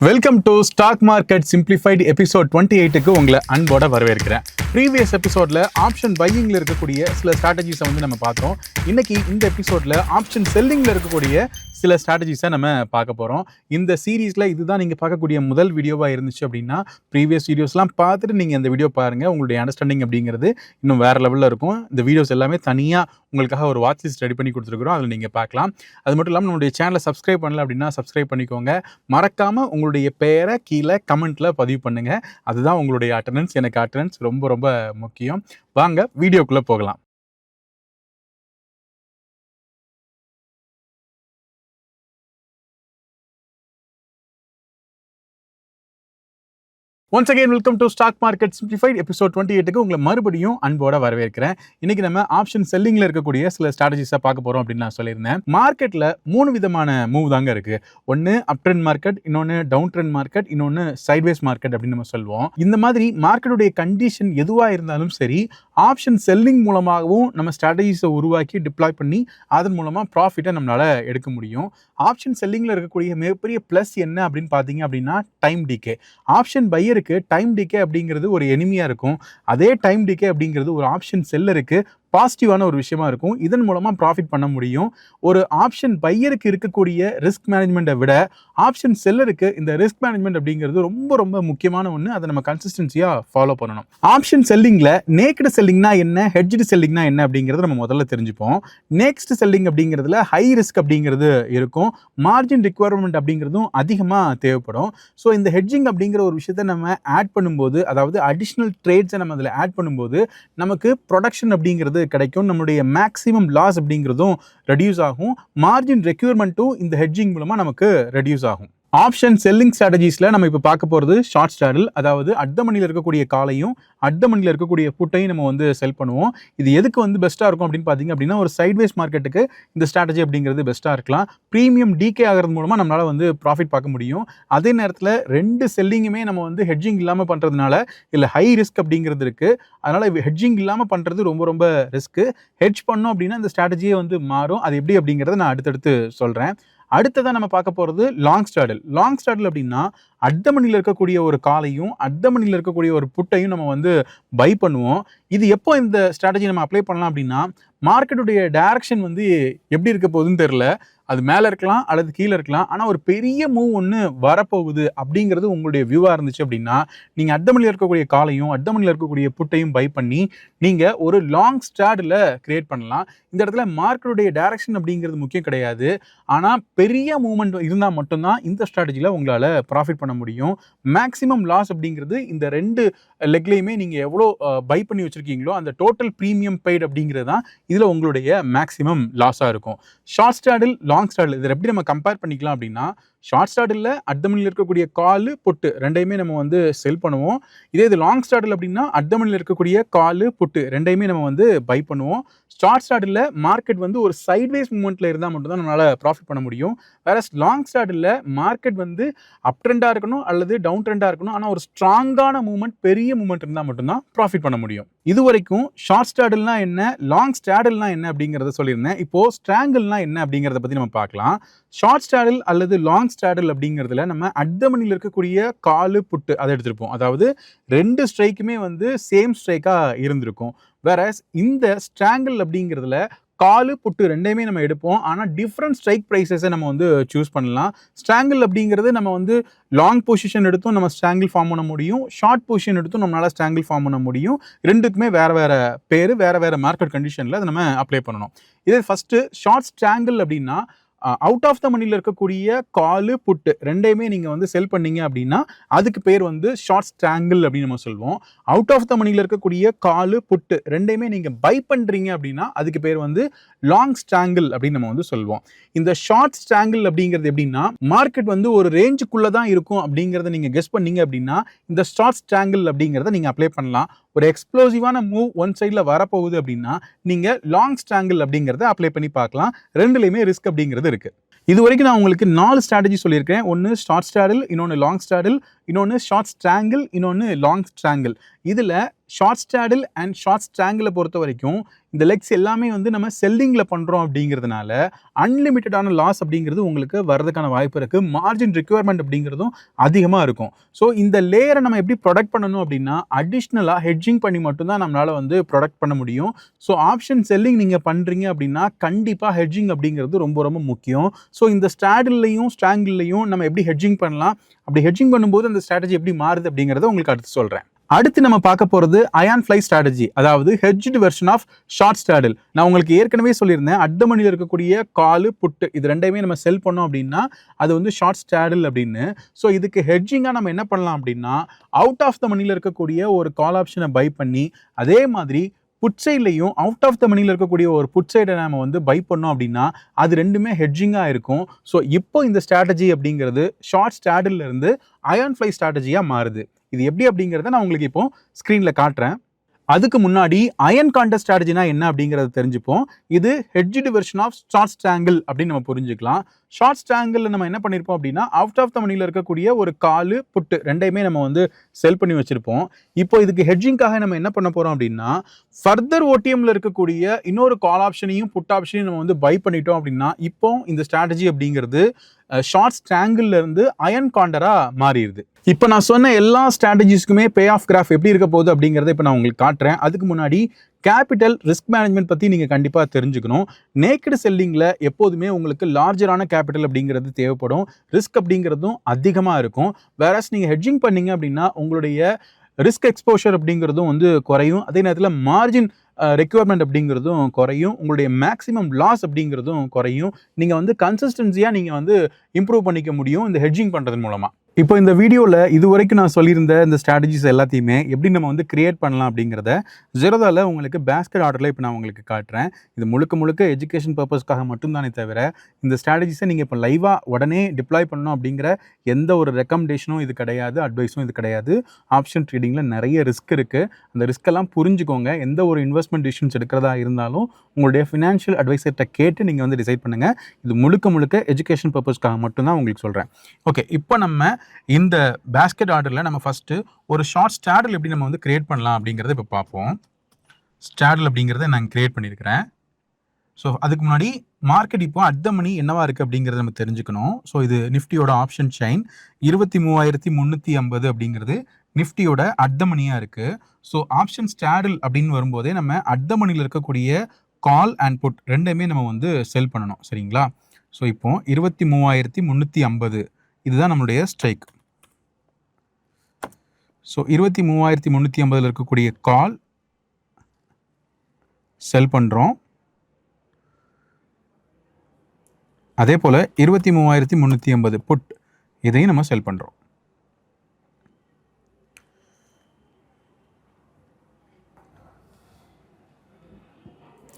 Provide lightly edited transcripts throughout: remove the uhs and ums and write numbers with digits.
Welcome to stock market simplified episode 28க்கு உங்களை அன்போட வரவேற்கிறேன். ப்ரீவியஸ் எபிசோட்ல ஆப்ஷன் பையிங்ல இருக்கக்கூடிய சில ஸ்ட்ராட்டஜிஸை நம்ம பார்த்தோம். இன்னைக்கு இந்த எபிசோட்ல ஆப்ஷன் செல்லிங்ல இருக்கக்கூடிய சில ஸ்ட்ராட்டஜிஸை நம்ம பார்க்க போகிறோம். இந்த சீரீஸில் இதுதான் நீங்கள் பார்க்கக்கூடிய முதல் வீடியோவாக இருந்துச்சு அப்படின்னா ப்ரீவியஸ் வீடியோஸ்லாம் பார்த்துட்டு நீங்கள் இந்த வீடியோ பாருங்கள். உங்களுடைய அண்டர்ஸ்டாண்டிங் அப்படிங்கிறது இன்னும் வேறு லெவலில் இருக்கும். இந்த வீடியோஸ் எல்லாமே தனியாக உங்களுக்காக ஒரு வாட்ச் லிஸ்ட் ரெடி பண்ணி கொடுத்துருக்குறோம், அதில் நீங்கள் பார்க்கலாம். அது மட்டும் இல்லாமல் நம்மளுடைய சேனலை சப்ஸ்கிரைப் பண்ணல அப்படின்னா சப்ஸ்கிரைப் பண்ணிக்கோங்க. மறக்காமல் உங்களுடைய பேரை கீழே கமெண்ட்டில் பதிவு பண்ணுங்கள். அதுதான் உங்களுடைய அட்டெண்டன்ஸ். எனக்கு அட்டெண்டன்ஸ் ரொம்ப ரொம்ப முக்கியம். வாங்க வீடியோக்குள்ளே போகலாம். Once again welcome to stock market simplified episode 28க்கு உங்களை மறுபடியும் அன்போட வரவேற்கிறேன். இன்னைக்கு நம்ம ஆப்ஷன் செல்லிங்ல இருக்கக்கூடிய சில ஸ்ட்ராட்டஜிஸை பார்க்க போறோம் அப்படின்னு நான் சொல்லியிருந்தேன். மார்க்கெட்ல 3 விதமான மூவ் தாங்க இருக்கு. ஒன்னு அப் ட்ரெண்ட் மார்க்கெட், இன்னொன்னு டவுன் ட்ரெண்ட் மார்க்கெட், இன்னொன்னு சைட்வேஸ் மார்க்கெட் அப்படின்னு நம்ம சொல்லுவோம். இந்த மாதிரி மார்க்கெட்டுடைய கண்டிஷன் எதுவா இருந்தாலும் சரி, ஆப்ஷன் செல்லிங் மூலமாகவும் நம்ம ஸ்ட்ராட்டஜிஸை உருவாக்கி டிப்ளாய் பண்ணி அதன் மூலமா ப்ராஃபிட்டை நம்மளால எடுக்க முடியும். ஆப்ஷன் செல்லிங்ல இருக்கக்கூடிய மிகப்பெரிய பிளஸ் என்ன அப்படின்னு பார்த்தீங்க அப்படின்னா டைம் டிகே. ஆப்ஷன் பையருக்கு டைம் டிகே அப்படிங்கிறது ஒரு எனிமியா இருக்கும். அதே டைம் டிகே அப்படிங்கிறது ஒரு ஆப்ஷன் செல்லருக்கு பாசிட்டிவான ஒரு விஷயமா இருக்கும். இதன் மூலமா ப்ராஃபிட் பண்ண முடியும். ஒரு ஆப்ஷன் பையருக்கு இருக்கக்கூடிய ரிஸ்க் மேனேஜ்மெண்ட்டை விட ஆப்ஷன் செல்லருக்கு இந்த ரிஸ்க் மேனேஜ்மெண்ட் அப்படிங்கிறது ரொம்ப ரொம்ப முக்கியமான ஒன்று. அதை நம்ம கன்சிஸ்டன்சியா ஃபாலோ பண்ணணும். ஆப்ஷன் செல்லிங்ல நேக்டு செல்லிங்னா என்ன, ஹெட்ஜ்டு செல்லிங்னா என்ன அப்படிங்கிறத நம்ம முதல்ல தெரிஞ்சுப்போம். நெக்ஸ்ட் செல்லிங் அப்படிங்கிறதுல ஹை ரிஸ்க் அப்படிங்கிறது இருக்கும். மார்ஜின் ரிக்வயர்மெண்ட் அப்படிங்கிறதும் அதிகமாக தேவைப்படும். ஸோ இந்த ஹெட்ஜிங் அப்படிங்கிற ஒரு விஷயத்தை நம்ம ஆட் பண்ணும்போது, அதாவது அடிஷ்னல் ட்ரேட்ஸை நம்ம அதில் ஆட் பண்ணும்போது நமக்கு ப்ரொடக்ஷன் அப்படிங்கிறது கிடைக்கும். நம்மளுடைய மேக்ஸிமம் லாஸ் அப்படிங்கிறதும் ரெடியூஸ் ஆகும். மார்ஜின் ரெக்யூர்மெண்ட்டும் இந்த ஹெட்ஜிங் மூலமா நமக்கு ரெடியூஸ் ஆகும். ஆப்ஷன் செல்லிங் ஸ்ட்ராட்டஜிஸில் நம்ம இப்போ பார்க்க போகிறது ஷார்ட் ஸ்டாடில், அதாவது அட் மணியில் இருக்கக்கூடிய காலையும் அட் மணியில் இருக்கக்கூடிய புட்டையும் நம்ம செல் பண்ணுவோம். இது எதுக்கு பெஸ்ட்டாக இருக்கும் அப்படின்னு பார்த்தீங்க அப்படின்னா, ஒரு சைட்வேஸ் மார்க்கெட்டுக்கு இந்த ஸ்ட்ராட்டஜி அப்படிங்கிறது பெஸ்ட்டாக இருக்கலாம். ப்ரீமியம் டிகே ஆகிறது மூலமாக நம்மளால் ப்ராஃபிட் பார்க்க முடியும். அதே நேரத்தில் ரெண்டு செல்லிங்குமே நம்ம ஹெட்ஜிங் இல்லாமல் பண்ணுறதுனால இல்லை ஹை ரிஸ்க் அப்படிங்கிறது இருக்குது. அதனால் ஹெட்ஜிங் இல்லாமல் பண்ணுறது ரொம்ப ரொம்ப ரிஸ்க்கு. ஹெட்ஜ் பண்ணோம் அப்படின்னா இந்த ஸ்ட்ராட்டஜியே மாறும். அது எப்படி அப்படிங்கிறத நான் அடுத்தடுத்து சொல்கிறேன். அடுத்ததான் நம்ம பார்க்க போகிறது லாங் ஸ்டாடில். லாங் ஸ்டாடில் அப்படின்னா அட் மணியில் இருக்கக்கூடிய ஒரு காலையும் அட் மணியில் இருக்கக்கூடிய ஒரு புட்டையும் நம்ம பை பண்ணுவோம். இது எப்போ இந்த ஸ்ட்ராட்டஜி நம்ம அப்ளை பண்ணலாம் அப்படின்னா, மார்க்கெட்டுடைய டைரக்ஷன் எப்படி இருக்க போகுதுன்னு தெரியல. அது மேலே இருக்கலாம் அல்லது கீழே இருக்கலாம். ஆனால் ஒரு பெரிய மூவ் ஒன்று வரப்போகுது அப்படிங்கிறது உங்களுடைய வியூவாக இருந்துச்சு அப்படின்னா, நீங்கள் அட் மணியில் இருக்கக்கூடிய காலையும் அட் மணியில் இருக்கக்கூடிய புட்டையும் பை பண்ணி நீங்கள் ஒரு லாங் ஸ்டாடில் கிரியேட் பண்ணலாம். இந்த இடத்துல மார்க்கெட்டுடைய டைரக்ஷன் அப்படிங்கிறது முக்கியம் கிடையாது. ஆனால் பெரிய மூவ்மெண்ட் இருந்தால் மட்டும்தான் இந்த ஸ்ட்ராட்டஜியில் உங்களால் ப்ராஃபிட் பண்ண முடியும். மேக்ஸிமம் லாஸ் அப்படிங்கிறது இந்த ரெண்டு லெக்லையுமே நீங்கள் எவ்வளோ பை பண்ணி வச்சுருக்கீங்களோ அந்த டோட்டல் ப்ரீமியம் பெய்ட் அப்படிங்கிறது தான் இதில் உங்களுடைய மேக்ஸிமம் லாஸாக இருக்கும். ஷார்ட் ஸ்டாடில் லாங் ஸ்டாடில் இதை எப்படி நம்ம கம்பேர் பண்ணிக்கலாம் அப்படின்னா, ஷார்ட் ஸ்டாடில் அட் மணியில் இருக்கக்கூடிய காலு புட்டு ரெண்டையுமே நம்ம செல் பண்ணுவோம். இதே இது லாங் ஸ்டாடில் அப்படின்னா அட் மணியில் இருக்கக்கூடிய காலு புட்டு ரெண்டையுமே நம்ம பை பண்ணுவோம். ஷார்ட் ஸ்டாடில் மார்க்கெட் ஒரு சைட்வேஸ் மூவ்மெண்ட்டில் இருந்தால் மட்டும்தான் நம்மளால் ப்ராஃபிட் பண்ண முடியும். வேற லாங் ஸ்டாடில் மார்க்கெட் அப் ட்ரெண்டாக இருக்கணும் அல்லது டவுன் ட்ரெண்டாக இருக்கணும். ஆனால் ஒரு ஸ்ட்ராங்கான மூவ்மெண்ட், பெரிய மூவ்மெண்ட் இருந்தால் மட்டும்தான் ப்ராஃபிட் பண்ண முடியும். இது வரைக்கும் ஷார்ட் ஸ்டாடில்னா என்ன, லாங் ஸ்டாடில்னா என்ன அப்படிங்கிறத சொல்லியிருந்தேன். இப்போ ஸ்ட்ராங்கிள்னா என்ன அப்படிங்கிறத பற்றி நம்ம பார்க்கலாம். ஷார்ட் ஸ்டாடில் அல்லது லாங் ஸ்டாடில் அப்படிங்கிறதுல நம்ம அட் மணியில் இருக்கக்கூடிய காலு புட்டு அதை எடுத்திருப்போம். அதாவது ரெண்டு ஸ்ட்ரைக்குமே சேம் ஸ்ட்ரைக்காக இருந்திருக்கும். வேற இந்த ஸ்ட்ராங்கிள் அப்படிங்கிறதுல காலு புட்டு ரெண்டையுமே நம்ம எடுப்போம். ஆனால் டிஃப்ரெண்ட் ஸ்ட்ரைக் ப்ரைஸஸை நம்ம சூஸ் பண்ணலாம். ஸ்ட்ராங்கிள் அப்படிங்கிறது நம்ம லாங் பொசிஷன் எடுத்தும் நம்ம ஸ்ட்ராங்கிள் ஃபார்ம் பண்ண முடியும். ஷார்ட் பொசிஷன் எடுத்தும் நம்மளால் ஸ்ட்ராங்கிள் ஃபார்ம் பண்ண முடியும். ரெண்டுக்குமே வேறு வேறு பேர், வேறு வேறு மார்க்கெட் கண்டிஷனில் அதை நம்ம அப்ளை பண்ணணும். இதே ஃபஸ்ட்டு ஷார்ட் ஸ்ட்ராங்கிள் அப்படின்னா, அவுட் ஆஃப் த மணியில் இருக்கக்கூடிய காலு புட்டு ரெண்டையுமே நீங்கள் செல் பண்ணீங்க அப்படின்னா அதுக்கு பேர் ஷார்ட் ஸ்ட்ராங்கிள் அப்படின்னு நம்ம சொல்லுவோம். அவுட் ஆஃப் த மணியில் இருக்கக்கூடிய காலு புட்டு ரெண்டையுமே நீங்கள் பை பண்ணுறீங்க அப்படின்னா அதுக்கு பேர் லாங் ஸ்ட்ராங்கிள் அப்படின்னு நம்ம சொல்லுவோம். இந்த ஷார்ட் ஸ்ட்ராங்கிள் அப்படிங்கிறது எப்படின்னா, மார்க்கெட் ஒரு ரேஞ்சுக்குள்ளே தான் இருக்கும் அப்படிங்கிறத நீங்கள் கெஸ் பண்ணீங்க அப்படின்னா இந்த ஷார்ட் ஸ்ட்ராங்கிள் அப்படிங்கிறத நீங்கள் அப்ளை பண்ணலாம். ஒரு எக்ஸ்ப்ளோசிவான மூவ் ஒன் சைடில் வரப்போகுது அப்படின்னா நீங்கள் லாங் ஸ்ட்ராங்கிள் அப்படிங்கிறத அப்ளை பண்ணி பார்க்கலாம். ரெண்டுலேயுமே ரிஸ்க் அப்படிங்கிறது இருக்குது. இது வரைக்கும் நான் உங்களுக்கு 4 ஸ்ட்ராட்டஜி சொல்லியிருக்கேன். ஒன்று ஷார்ட் ஸ்டாடில், இன்னொன்று லாங் ஸ்டாடில், இன்னொன்று ஷார்ட் ஸ்ட்ராங்கிள், இன்னொன்று லாங் ஸ்ட்ராங்கிள். இதில் ஷார்ட் ஸ்டாடில் அண்ட் ஷார்ட் ஸ்ட்ராங்கிளை பொறுத்த வரைக்கும் இந்த லெக்ஸ் எல்லாமே வந்து நம்ம செல்லிங்கில் பண்ணுறோம் அப்படிங்கிறதுனால அன்லிமிட்டடான லாஸ் அப்படிங்கிறது உங்களுக்கு வரதுக்கான வாய்ப்பு இருக்குது. மார்ஜின் ரிக்வயர்மெண்ட் அப்படிங்கிறதும் அதிகமாக இருக்கும். ஸோ இந்த லேயரை நம்ம எப்படி ப்ரொடக்ட் பண்ணணும் அப்படின்னா அடிஷ்னலாக ஹெட்ஜிங் பண்ணி மட்டும்தான் நம்மளால் வந்து ப்ரொடக்ட் பண்ண முடியும். ஸோ ஆப்ஷன் செல்லிங் நீங்கள் பண்ணுறீங்க அப்படின்னா கண்டிப்பாக ஹெட்ஜிங் அப்படிங்கிறது ரொம்ப ரொம்ப முக்கியம். ஸோ இந்த ஸ்ட்ராங்கிள்லையும் நம்ம எப்படி ஹெட்ஜிங் பண்ணலாம், அப்படி ஹெட்ஜிங் பண்ணும்போது அந்த ஸ்ட்ராட்டஜி எப்படி மாறுது அப்படிங்கிறத உங்களுக்கு அடுத்து சொல்கிறேன். அடுத்து நம்ம பார்க்க போகிறது அயான் ஃப்ளை ஸ்ட்ராட்டஜி, அதாவது ஹெட்ஜ்டு வெர்ஷன் ஆஃப் ஷார்ட் ஸ்ட்ராடல். நான் உங்களுக்கு ஏற்கனவே சொல்லியிருந்தேன், அட் த மணியில் இருக்கக்கூடிய காலு புட்டு இது ரெண்டையுமே நம்ம செல் பண்ணோம் அப்படின்னா அது வந்து ஷார்ட் ஸ்ட்ராடல் அப்படின்னு. ஸோ இதுக்கு ஹெட்ஜிங்காக நம்ம என்ன பண்ணலாம் அப்படின்னா அவுட் ஆஃப் த மணியில் இருக்கக்கூடிய ஒரு கால் ஆப்ஷனை பை பண்ணி, அதே மாதிரி புட் சைட்லையும் அவுட் ஆஃப் த மணியில் இருக்கக்கூடிய ஒரு புட் சைடை நம்ம வந்து பை பண்ணோம் அப்படின்னா அது ரெண்டுமே ஹெட்ஜிங்காக இருக்கும். ஸோ இப்போ இந்த ஸ்ட்ராட்டஜி அப்படிங்கிறது ஷார்ட் ஸ்ட்ராடல்ல இருந்து அயான் ஃப்ளை ஸ்ட்ராட்டஜியாக மாறுது. இது எப்படி அப்படிங்கிறத நான் உங்களுக்கு இப்போ ஸ்க்ரீனில் காட்டுறேன். அதுக்கு முன்னாடி அயன் கான்டெஸ்ட் ஸ்ட்ராட்டஜினா என்ன அப்படிங்கிறத தெரிஞ்சுப்போம். இது ஹெட்ஜ்டு வெர்ஷன் ஆஃப் ஷார்ட் ஸ்ட்ராங்கிள் அப்படின்னு நம்ம புரிஞ்சுக்கலாம். ஷார்ட் ஸ்ட்ராங்கிளில் நம்ம என்ன பண்ணியிருப்போம் அப்படின்னா அவுட் ஆஃப் த மணியில் இருக்கக்கூடிய ஒரு காலு புட்டு ரெண்டையுமே நம்ம வந்து செல் பண்ணி வச்சுருப்போம். இப்போ இதுக்கு ஹெட்ஜிங்காக நம்ம என்ன பண்ண போகிறோம் அப்படின்னா ஃபர்தர் ஓடிஎம்ல இருக்கக்கூடிய இன்னொரு கால் ஆப்ஷனையும் புட் ஆப்ஷனையும் நம்ம வந்து பை பண்ணிட்டோம் அப்படின்னா இப்போ இந்த ஸ்ட்ராட்டஜி அப்படிங்கிறது ஷார்ட் ஸ்ட்ராங்கிள் இருந்து அயன் காண்டரா மாறிடுது. இப்போ நான் சொன்ன எல்லா ஸ்ட்ராட்டஜிஸ்க்குமே பே ஆஃப் கிராஃப் எப்படி இருக்க போகுது அப்படிங்கிறத இப்போ நான் உங்களுக்கு காட்டுறேன். அதுக்கு முன்னாடி கேபிட்டல் ரிஸ்க் மேனேஜ்மெண்ட் பற்றி நீங்கள் கண்டிப்பாக தெரிஞ்சுக்கணும். நேக்கடு செல்லிங்கில் எப்போதுமே உங்களுக்கு லார்ஜரான கேபிட்டல் அப்படிங்கிறது தேவைப்படும். ரிஸ்க் அப்படிங்கிறதும் அதிகமாக இருக்கும். வேறஸ் நீங்கள் ஹெட்ஜிங் பண்ணீங்க அப்படின்னா உங்களுடைய ரிஸ்க் எக்ஸ்போஷர் அப்படிங்கிறதும் வந்து குறையும். அதே நேரத்தில் மார்ஜின் ரெக்யர்மெண்ட் அப்படிங்கிறதும் குறையும். உங்களுடைய மேக்ஸிமம் லாஸ் அப்படிங்கிறதும் குறையும். நீங்கள் வந்து கன்சிஸ்டன்சியாக நீங்கள் வந்து இம்ப்ரூவ் பண்ணிக்க முடியும் இந்த ஹெட்ஜிங் பண்ணுறது மூலமாக. இப்போ இந்த வீடியோவில் இது வரைக்கும் நான் சொல்லியிருந்த இந்த ஸ்ட்ராட்டஜிஸ் எல்லாத்தையுமே எப்படி நம்ம வந்து கிரியேட் பண்ணலாம் அப்படிங்கிறத ஜெரோதாவில் உங்களுக்கு பேஸ்கெட் ஆர்டரில் இப்போ நான் உங்களுக்கு காட்டுறேன். இது முழுக்க எஜுகேஷன் பர்பஸ்க்காக மட்டும்தானே தவிர இந்த ஸ்ட்ராட்டஜிஸை நீங்கள் இப்போ லைவாக உடனே டிப்ளாய் பண்ணணும் அப்படிங்கிற எந்த ஒரு ரெக்கமெண்டேஷனும் இது கிடையாது, அட்வைஸும் இது கிடையாது. ஆப்ஷன் ட்ரேடிங்கில் நிறைய ரிஸ்க் இருக்குது. அந்த ரிஸ்க்கெல்லாம் புரிஞ்சுக்கோங்க. எந்த ஒரு இன்வெஸ்ட்மெண்ட் டிசிஷன்ஸ் எடுக்கிறதா இருந்தாலும் உங்களுடைய ஃபினான்ஷியல் அட்வைசர்கிட்ட கேட்டு நீங்கள் வந்து டிசைட் பண்ணுங்கள். இது முழுக்க எஜுகேஷன் பர்பஸ்க்காக மட்டும்தான் உங்களுக்கு சொல்கிறேன். ஓகே, இப்போ நம்ம இந்த பேஸ்கெட் ஆர்டரில் நம்ம ஃபஸ்ட்டு ஒரு ஷார்ட் ஸ்ட்ராடல் எப்படி நம்ம வந்து கிரியேட் பண்ணலாம் அப்படிங்கிறத இப்போ பார்ப்போம். ஸ்ட்ராடல் அப்படிங்கிறத நான் கிரியேட் பண்ணியிருக்கிறேன். ஸோ அதுக்கு முன்னாடி மார்க்கெட் இப்போ அட் த மணி என்னவா இருக்குது அப்படிங்கிறத நம்ம தெரிஞ்சுக்கணும். ஸோ இது நிஃப்டியோட ஆப்ஷன் செயின் 23,350 அப்படிங்கிறது நிஃப்டியோட அட் த மணியாக இருக்குது. ஸோ ஆப்ஷன் ஸ்ட்ராடல் அப்படின்னு வரும்போதே நம்ம அட் த மணியில் இருக்கக்கூடிய கால் அண்ட் புட் ரெண்டுமே நம்ம வந்து செல் பண்ணணும். சரிங்களா? ஸோ இப்போ 23,350 இதுதான் நம்மளுடைய ஸ்ட்ரைக். ஸோ 23,350 இருக்கக்கூடிய கால் செல் பண்ணுறோம். அதே போல் 23,350 புட் இதையும் நம்ம செல் பண்ணுறோம்.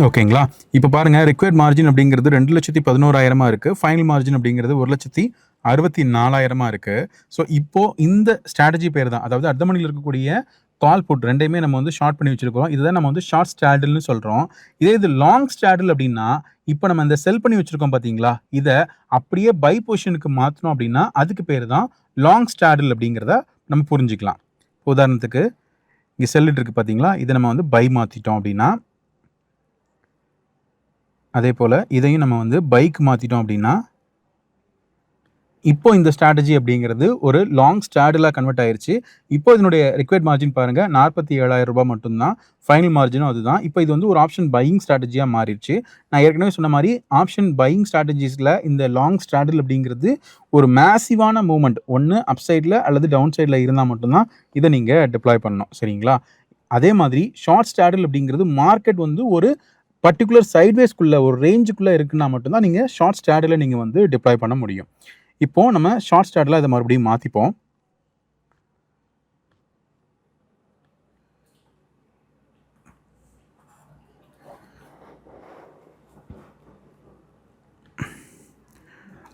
ஓகேங்களா? இப்போ பாருங்கள், ரிக்வயர்ட் மார்ஜின் அப்படிங்கிறது 2,11,000 இருக்குது. ஃபைனல் மார்ஜின் அப்படிங்கிறது 1,64,000 இருக்குது. ஸோ இப்போது இந்த ஸ்ட்ராட்டஜி பேர் தான், அதாவது அட் த மணியில் இருக்கக்கூடிய கால் புட் ரெண்டையுமே நம்ம வந்து ஷார்ட் பண்ணி வச்சுருக்கோம். இதுதான் நம்ம வந்து ஷார்ட் ஸ்ட்ராடல்னு சொல்கிறோம். இது லாங் ஸ்ட்ராடல் அப்படின்னா இப்போ நம்ம இந்த செல் பண்ணி வச்சுருக்கோம் பார்த்தீங்களா, இதை அப்படியே பை பொசிஷனுக்கு மாற்றணும் அப்படின்னா அதுக்கு பேர் தான் லாங் ஸ்ட்ராடல் அப்படிங்கிறத நம்ம புரிஞ்சுக்கலாம். உதாரணத்துக்கு இங்கே செல்லிட்டு இருக்குது பார்த்தீங்களா, இதை நம்ம வந்து பை மாற்றிட்டோம் அப்படின்னா, அதே போல் இதையும் நம்ம வந்து பைக் மாற்றிட்டோம் அப்படின்னா இப்போ இந்த ஸ்ட்ராட்டஜி அப்படிங்கிறது ஒரு லாங் ஸ்ட்ராடலாக கன்வெர்ட் ஆயிடுச்சு. இப்போ இதனுடைய ரிக்வயர்ட் மார்ஜின் பாருங்கள், 47,000 மட்டும்தான். ஃபைனல் மார்ஜினும் அதுதான். இப்போ இது வந்து ஒரு ஆப்ஷன் பையிங் ஸ்ட்ராட்டஜியாக மாறிடுச்சு. நான் ஏற்கனவே சொன்ன மாதிரி ஆப்ஷன் பையிங் ஸ்ட்ராட்டஜிஸில் இந்த லாங் ஸ்ட்ராடல் அப்படிங்கிறது ஒரு மேசிவான மூவ்மெண்ட் ஒன்று அப் சைடில் அல்லது டவுன் சைடில் இருந்தால் மட்டும்தான் இதை நீங்கள் டிப்ளாய் பண்ணணும். சரிங்களா? அதே மாதிரி ஷார்ட் ஸ்ட்ராடல் அப்படிங்கிறது மார்க்கெட் வந்து ஒரு பர்டிகுலர் சைட்வேஸ்க்குள்ளே ஒரு ரேஞ்சுக்குள்ளே இருக்குன்னா மட்டும்தான் நீங்கள் ஷார்ட் ஸ்ட்ராடலை நீங்கள் வந்து டிப்ளாய் பண்ண முடியும். இப்போது நம்ம ஷார்ட் ஸ்ட்ராடலை இதை மறுபடியும் மாற்றிப்போம்.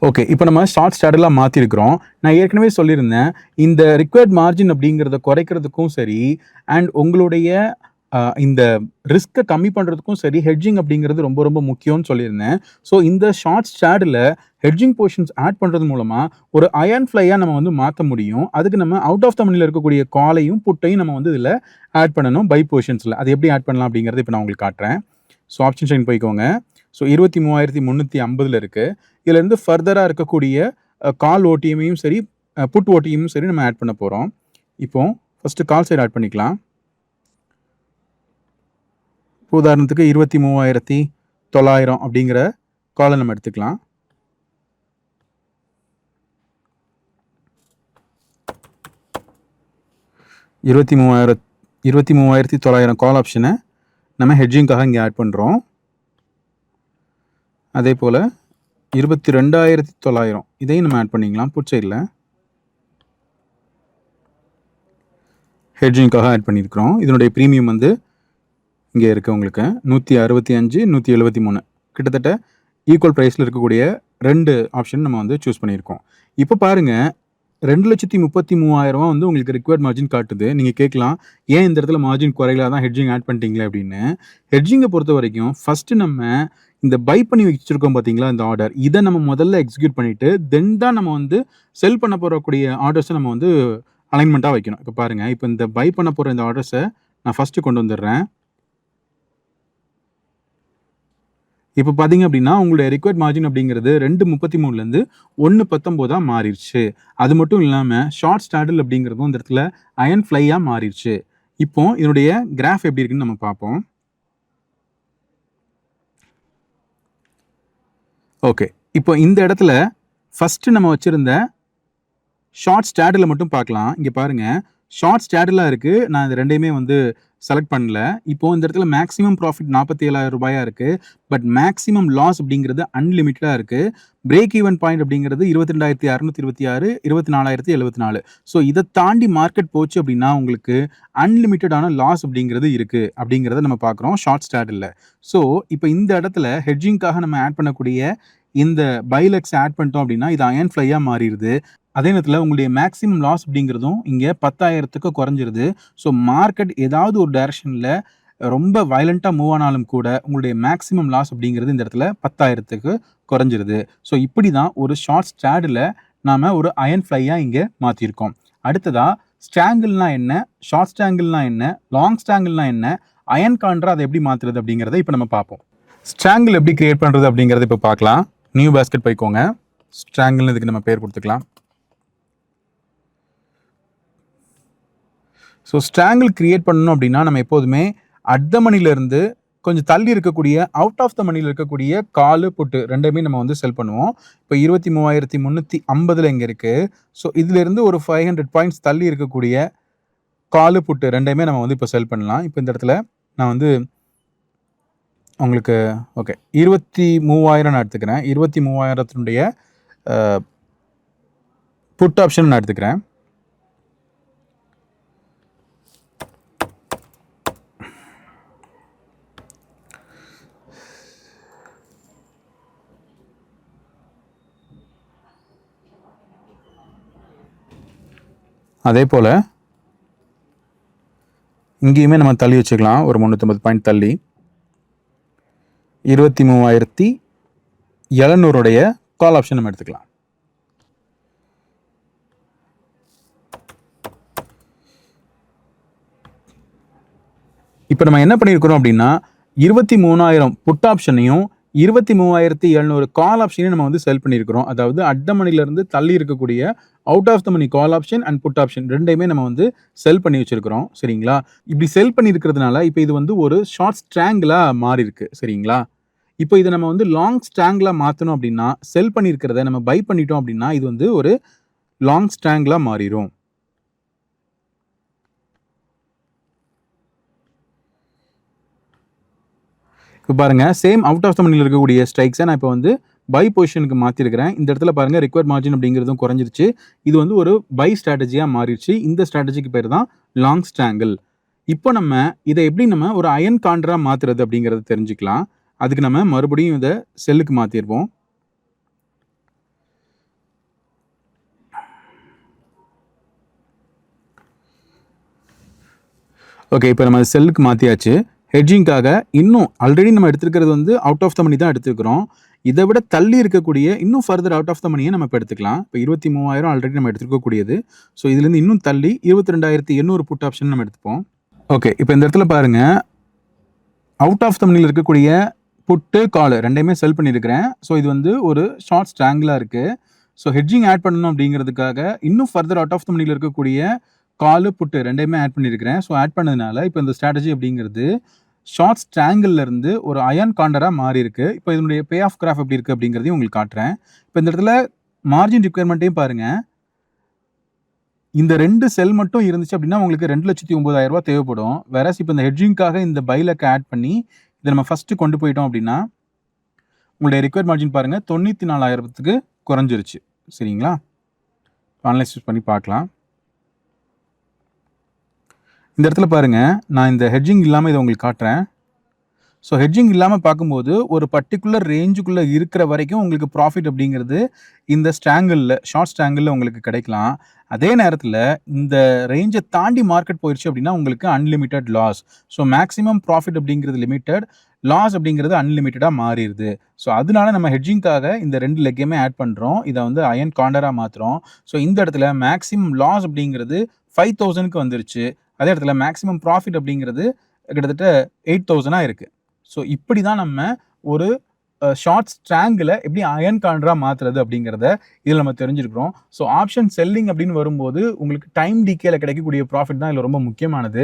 ஓகே, இப்போ நம்ம ஷார்ட் ஸ்ட்ராடலாக மாற்றிருக்கிறோம். நான் ஏற்கனவே சொல்லியிருந்தேன், இந்த ரிக்வயர்ட் மார்ஜின் அப்படிங்கிறத குறைக்கிறதுக்கும் சரி அண்ட் உங்களுடைய இந்த ரிஸ்க்கை கம்மி பண்ணுறதுக்கும் சரி ஹெட்ஜிங் அப்படிங்கிறது ரொம்ப ரொம்ப முக்கியம்னு சொல்லியிருந்தேன். ஸோ இந்த ஷார்ட் ஸ்ட்ராடில் ஹெட்ஜிங் போர்ஷன்ஸ் ஆட் பண்ணுறது மூலமாக ஒரு அயன் ஃப்ளையாக நம்ம வந்து மாற்ற முடியும். அதுக்கு நம்ம அவுட் ஆஃப் த மணியில் இருக்கக்கூடிய காலையும் புட்டையும் நம்ம வந்து இதில் ஆட் பண்ணணும் பை போர்ஷன்ஸில். அது எப்படி ஆட் பண்ணலாம் அப்படிங்கிறது இப்போ நான் உங்களுக்கு காட்டுறேன். ஸோ ஆப்ஷன் செயின் போய்க்கோங்க. ஸோ 23,350 இருக்குது. இதுலேருந்து ஃபர்தராக இருக்கக்கூடிய கால் ஓடிஎம்மையும் சரி புட் ஓடிஎம்மையும் சரி நம்ம ஆட் பண்ண போகிறோம். இப்போ ஃபஸ்ட்டு கால் சைடு ஆட் பண்ணிக்கலாம். உதாரணத்துக்கு 23,900 அப்படிங்கிற காலை நம்ம எடுத்துக்கலாம். இருபத்தி 23,900 கால் ஆப்ஷனை நம்ம ஹெட்ஜிங்காக இங்கே ஆட் பண்ணுறோம். அதே போல் 22,900 இதையும் நம்ம ஆட் பண்ணிக்கலாம். புட் சைடில் ஹெட்ஜிங்காக ஆட் பண்ணியிருக்கிறோம். இதனுடைய ப்ரீமியம் வந்து இங்கே இருக்குது உங்களுக்கு 165, 173 கிட்டத்தட்ட ஈக்குவல் ப்ரைஸில் இருக்கக்கூடிய 2 ஆப்ஷன் நம்ம வந்து சூஸ் பண்ணியிருக்கோம். இப்போ பாருங்கள், 2,33,000 வந்து உங்களுக்கு ரிக்வயர்ட் மார்ஜின் காட்டுது. நீங்கள் கேட்கலாம், ஏன் இந்த இடத்துல மார்ஜின் குறையில தான் ஹெட்ஜிங் ஆட் பண்ணிட்டீங்களே அப்படின்னு. ஹெட்ஜிங்கை பொறுத்த வரைக்கும் ஃபஸ்ட்டு நம்ம இந்த பை பண்ணி வச்சுருக்கோம் பார்த்தீங்களா, இந்த ஆர்டர், இதை நம்ம முதல்ல எக்ஸிக்யூட் பண்ணிவிட்டு தென் தான் நம்ம வந்து செல் பண்ண போகக்கூடிய ஆர்டர்ஸை நம்ம வந்து அலைன்மெண்ட்டாக வைக்கணும். இப்போ பாருங்கள், இப்போ இந்த பை பண்ண போகிற இந்த ஆர்டர்ஸை நான் ஃபஸ்ட்டு கொண்டு வந்துடுறேன். இப்போ பார்த்தீங்க அப்படின்னா உங்களுடைய ரிக்வயர்ட் மார்ஜின் அப்படிங்கிறது 2.33லேருந்து 1.19 மாறிடுச்சு. அது மட்டும் இல்லாமல் ஷார்ட் ஸ்டாடில் அப்படிங்கிறதும் இந்த இடத்துல அயன் ஃப்ளையாக மாறிடுச்சு. இப்போ இதனுடைய கிராஃப் எப்படி இருக்குன்னு நம்ம பார்ப்போம். ஓகே, இப்போ இந்த இடத்துல ஃபஸ்ட்டு நம்ம வச்சுருந்த ஷார்ட் ஸ்டாடில் மட்டும் பார்க்கலாம். இங்கே பாருங்கள், ஷார்ட் ஸ்டாடிலாக இருக்குது. நான் இது ரெண்டையுமே வந்து செலக்ட் பண்ணல. இப்போ இந்த இடத்துல மேக்ஸிமம் ப்ராஃபிட் 47,000 ரூபாயாக இருக்குது. பட் மேக்ஸிமம் லாஸ் அப்படிங்கிறது அன்லிமிட்டடாக இருக்குது. பிரேக் ஈவன் பாயிண்ட் அப்படிங்கிறது 22,626, 24,074. ஸோ இதை தாண்டி மார்க்கெட் போச்சு அப்படின்னா உங்களுக்கு அன்லிமிட்டடான லாஸ் அப்படிங்கிறது இருக்குது அப்படிங்கிறத நம்ம பார்க்குறோம் ஷார்ட் ஸ்டாடில். ஸோ இப்போ இந்த இடத்துல ஹெட்ஜிங்காக நம்ம ஆட் பண்ணக்கூடிய இந்த பைலெக்ஸ் ஆட் பண்ணிட்டோம் அப்படின்னா இது அயன் ஃப்ளையாக மாறிடுது. அதே நேரத்தில் உங்களுடைய மேக்ஸிமம் லாஸ் அப்படிங்கிறதும் இங்கே 10,000க்கு குறைஞ்சிருது. ஸோ மார்க்கெட் ஏதாவது ஒரு டைரக்ஷனில் ரொம்ப வயலண்ட்டாக மூவ் ஆனாலும் கூட உங்களுடைய மேக்ஸிமம் லாஸ் அப்படிங்கிறது இந்த இடத்துல 10,000க்கு குறைஞ்சிருது. ஸோ இப்படி தான் ஒரு ஷார்ட் ஸ்டாடில் நாம் ஒரு அயன் ஃப்ளையாக இங்கே மாற்றிருக்கோம். அடுத்ததாக ஸ்ட்ராங்கிள்னா என்ன, ஷார்ட் ஸ்ட்ராங்கிள்னா என்ன, லாங் ஸ்ட்ராங்கிள்னா என்ன, அயன் கான்ட்ரா அதை எப்படி மாற்றுறது அப்படிங்கிறத இப்போ நம்ம பார்ப்போம். ஸ்ட்ராங்கிள் எப்படி கிரியேட் பண்ணுறது அப்படிங்கிறத இப்போ பார்க்கலாம். நியூ பேஸ்கெட் போய்க்கோங்க. ஸ்ட்ராங்கிள்னு இதுக்கு நம்ம பேர் கொடுத்துக்கலாம். ஸோ ஸ்ட்ராங்கிள் கிரியேட் பண்ணணும் அப்படின்னா நம்ம எப்போதுமே அட் த மணிலேருந்து கொஞ்சம் தள்ளி இருக்கக்கூடிய அவுட் ஆஃப் த மணியில் இருக்கக்கூடிய காலு புட்டு ரெண்டுமே நம்ம வந்து செல் பண்ணுவோம். இப்போ 23,350 இங்கே இருக்குது. ஸோ இதிலேருந்து ஒரு 500 பாயிண்ட்ஸ் தள்ளி இருக்கக்கூடிய காலு புட்டு ரெண்டையுமே நம்ம வந்து இப்போ செல் பண்ணலாம். இப்போ இந்த இடத்துல நான் வந்து உங்களுக்கு ஓகே 23,000 நான் எடுத்துக்கிறேன். 23,000த்தினுடைய புட் ஆப்ஷன் நான் எடுத்துக்கிறேன். அதே போல் இங்கேயுமே நம்ம தள்ளி வச்சுக்கலாம். ஒரு 350 பாயிண்ட் தள்ளி 23,700 கால் ஆப்ஷன் நம்ம எடுத்துக்கலாம். இப்போ நம்ம என்ன பண்ணியிருக்கிறோம் அப்படின்னா 23,000 புட் ஆப்ஷனையும் 23,700 கால் ஆப்ஷனையும் நம்ம வந்து செல் பண்ணியிருக்கிறோம். அதாவது அட் த மணிலேருந்து தள்ளி இருக்கக்கூடிய out of the money call option and put option ரெண்டையுமே நம்ம வந்து செல் பண்ணி வச்சிருக்கிறோம். சரிங்களா? இப்படி செல் பண்ணியிருக்கிறதுனால இப்போ இது வந்து ஒரு ஷார்ட் ஸ்ட்ராங்கிளாக மாறி இருக்கு. சரிங்களா? இப்போ இதை நம்ம வந்து லாங் ஸ்ட்ராங்கிளாக மாற்றணும் அப்படின்னா செல் பண்ணியிருக்கிறத நம்ம பை பண்ணிட்டோம் அப்படின்னா இது வந்து ஒரு லாங் ஸ்ட்ராங்கிளாக மாறிடும். இப்போ பாருங்கள், சேம் அவுட் ஆஃப் த மணியில் இருக்கக்கூடிய ஸ்ட்ரைக்ஸை நான் இப்போ வந்து பை பொசிஷனுக்கு மாற்றிருக்கிறேன். இந்த இடத்துல பாருங்கள் ரிக்வயர்ட் மார்ஜின் அப்படிங்கிறதும் குறைஞ்சிருச்சு. இது வந்து ஒரு பை ஸ்ட்ராட்டஜியாக மாறிடுச்சு. இந்த ஸ்ட்ராட்டஜிக்கு பேர் தான் லாங் ஸ்ட்ராங்கிள். இப்போ நம்ம இதை எப்படி நம்ம ஒரு அயன் கான்ட்ரா மாற்றுறது அப்படிங்கிறத தெரிஞ்சுக்கலாம். அதுக்கு நம்ம மறுபடியும் இதை செல்லுக்கு மாற்றிடுவோம். ஓகே, இப்போ நம்ம செல்லுக்கு மாற்றியாச்சு. ஹெட்ஜிங்காக இன்னும் ஆல்ரெடி நம்ம எடுத்துருக்கிறது வந்து அவுட் ஆஃப் த மணி தான் எடுத்துக்கிறோம். இதை விட தள்ளி இருக்கக்கூடிய இன்னும் ஃபர்தர் அவுட் ஆஃப் த மணியை நம்ம இப்போ எடுத்துக்கலாம். இப்போ 23,000 ஆல்ரெடி நம்ம எடுத்துக்கக்கூடியது. ஸோ இதுலேருந்து இன்னும் தள்ளி 22,800 புட் ஆப்ஷன் நம்ம எடுத்துப்போம். ஓகே, இப்போ இந்த இடத்துல பாருங்கள், அவுட் ஆஃப் த மணியில் இருக்கக்கூடிய புட்டு கால் ரெண்டையுமே செல் பண்ணியிருக்கிறேன். ஸோ இது வந்து ஒரு ஷார்ட் ஸ்ட்ராங்கிளாக இருக்குது. ஸோ ஹெட்ஜிங் ஆட் பண்ணணும் அப்படிங்கிறதுக்காக இன்னும் ஃபர்தர் அவுட் ஆஃப் த மணியில் இருக்கக்கூடிய கால் புட்டு ரெண்டையுமே ஆட் பண்ணியிருக்கிறேன். ஸோ ஆட் பண்ணதுனால இப்போ இந்த ஸ்ட்ராட்டஜி அப்படிங்கிறது ஷார்ட் ஸ்ட்ராங்கிள் இருந்து ஒரு அயன் காண்டராக மாறி இருக்கு. இப்போ இதனுடைய பே ஆஃப் கிராஃப் எப்படி இருக்குது அப்படிங்கிறதையும் உங்களுக்கு காட்டுறேன். இப்போ இந்த இடத்துல மார்ஜின் ரிக்யர்மெண்ட்டையும் பாருங்கள். இந்த 2 செல் மட்டும் இருந்துச்சு அப்படின்னா உங்களுக்கு 2,09,000 ரூபாய் தேவைப்படும். வேறஸ் இப்போ இந்த ஹெட்ஜிங்காக இந்த பைலக்க ஆட் பண்ணி இதை நம்ம ஃபஸ்ட்டு கொண்டு போயிட்டோம் அப்படின்னா உங்களுடைய ரிக்வயர்ட் மார்ஜின் பாருங்கள் 94,000க்கு குறைஞ்சிருச்சு. சரிங்களா? அனலைஸ் பண்ணி பார்க்கலாம். இந்த இடத்துல பாருங்கள், நான் இந்த ஹெட்ஜிங் இல்லாமல் இதை உங்களுக்கு காட்டுறேன். ஸோ ஹெட்ஜிங் இல்லாமல் பார்க்கும்போது ஒரு பர்டிகுலர் ரேஞ்சுக்குள்ளே இருக்கிற வரைக்கும் உங்களுக்கு ப்ராஃபிட் அப்படிங்கிறது இந்த ஸ்ட்ராங்கிளில் ஷார்ட் ஸ்ட்ராங்கிளில் உங்களுக்கு கிடைக்கலாம். அதே நேரத்தில் இந்த ரேஞ்சை தாண்டி மார்க்கெட் போயிடுச்சு அப்படின்னா உங்களுக்கு unlimited loss. So maximum profit அப்படிங்கிறது லிமிட்டட், லாஸ் அப்படிங்கிறது அன்லிமிட்டடாக மாறிடுது. ஸோ அதனால நம்ம ஹெட்ஜிங்காக இந்த 2 லெக்கையுமே ஆட் பண்ணுறோம். இதை வந்து அயன் காண்டராக மாற்றுறோம். ஸோ இந்த இடத்துல மேக்ஸிமம் லாஸ் அப்படிங்கிறது 5,000க்கு வந்துருச்சு. அதே இடத்துல மேக்ஸிமம் ப்ராஃபிட் அப்படிங்கிறது கிட்டத்தட்ட 8,000 இருக்குது. ஸோ இப்படி தான் நம்ம ஒரு ஷார்ட் ஸ்ட்ராங்கில் எப்படி அயன் காண்டராக மாற்றுறது அப்படிங்கிறத இதில் நம்ம தெரிஞ்சிருக்கிறோம். ஸோ ஆப்ஷன் செல்லிங் அப்படின்னு வரும்போது உங்களுக்கு டைம் டிகேல கிடைக்கக்கூடிய ப்ராஃபிட் தான் இதில் ரொம்ப முக்கியமானது.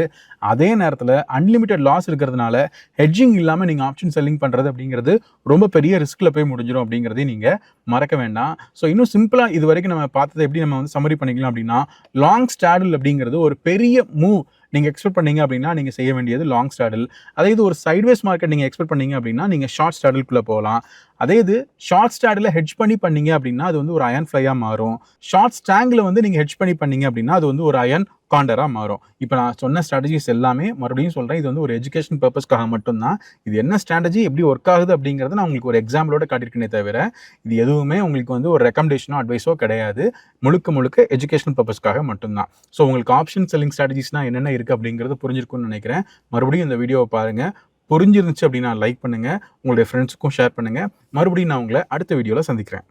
அதே நேரத்தில் அன்லிமிட்டட் லாஸ் இருக்கிறதுனால ஹெட்ஜிங் இல்லாமல் நீங்கள் ஆப்ஷன் செல்லிங் பண்ணுறது அப்படிங்கிறது ரொம்ப பெரிய ரிஸ்கில் போய் முடிஞ்சிடும் அப்படிங்கிறதையும் நீங்கள் மறக்க வேண்டாம். ஸோ இன்னும் சிம்பிளாக இது வரைக்கும் நம்ம பார்த்ததை எப்படி நம்ம வந்து சம்மரி பண்ணிக்கலாம் அப்படின்னா, லாங் ஸ்டாடில் அப்படிங்கிறது ஒரு பெரிய மூவ் நீங்கள் எக்ஸ்பெக்ட் பண்ணீங்க அப்படின்னா நீங்கள் செய்ய வேண்டியது லாங் ஸ்டாடில். அதே இது ஒரு சைட்வேஸ் மார்க்கெட் நீங்கள் எக்ஸ்பெக்ட் பண்ணீங்க அப்படின்னா நீங்கள் ஷார்ட் ஸ்டாடில்குள்ளே போகலாம். அதே இது ஷார்ட் ஸ்டாடில் ஹெட்ஜ் பண்ணி பண்ணீங்க அப்படின்னா அது வந்து ஒரு அயன் ஃப்ளையாக மாறும். ஷார்ட் ஸ்ட்ராங்கில் வந்து நீங்கள் ஹெட்ஜ் பண்ணீங்க அப்படின்னா அது வந்து ஒரு அயன் காண்டராக மாறும். இப்போ நான் சொன்ன ஸ்ட்ராட்டஜிஸ் எல்லாமே மறுபடியும் சொல்கிறேன், இது வந்து ஒரு எஜுகேஷன் பர்பஸ்க்காக மட்டும்தான். இது என்ன ஸ்ட்ராட்டஜி எப்படி ஒர்க் ஆகுது அப்படிங்கிறத நான் உங்களுக்கு ஒரு எக்ஸாம்பிளோட காட்டியிருக்கேனே தவிர இது எதுவுமே உங்களுக்கு வந்து ஒரு ரெக்கமெண்டேஷனோ அட்வைஸோ கிடையாது. முழுக்க எஜுகேஷன் பர்பஸ்க்காக மட்டும்தான். ஸோ உங்களுக்கு ஆப்ஷன் செல்லிங் ஸ்ட்ராட்டஜிஸ்னால் என்னென்ன இருக்குது அப்படிங்கிறது புரிஞ்சிருக்கும்னு நினைக்கிறேன். மறுபடியும் இந்த வீடியோவை பாருங்கள். புரிஞ்சிருந்துச்சு அப்படின்னா லைக் பண்ணுங்கள், உங்களுடைய ஃப்ரெண்ட்ஸுக்கும் ஷேர் பண்ணுங்கள். மறுபடியும் நான் உங்களை அடுத்த வீடியோவில் சந்திக்கிறேன்.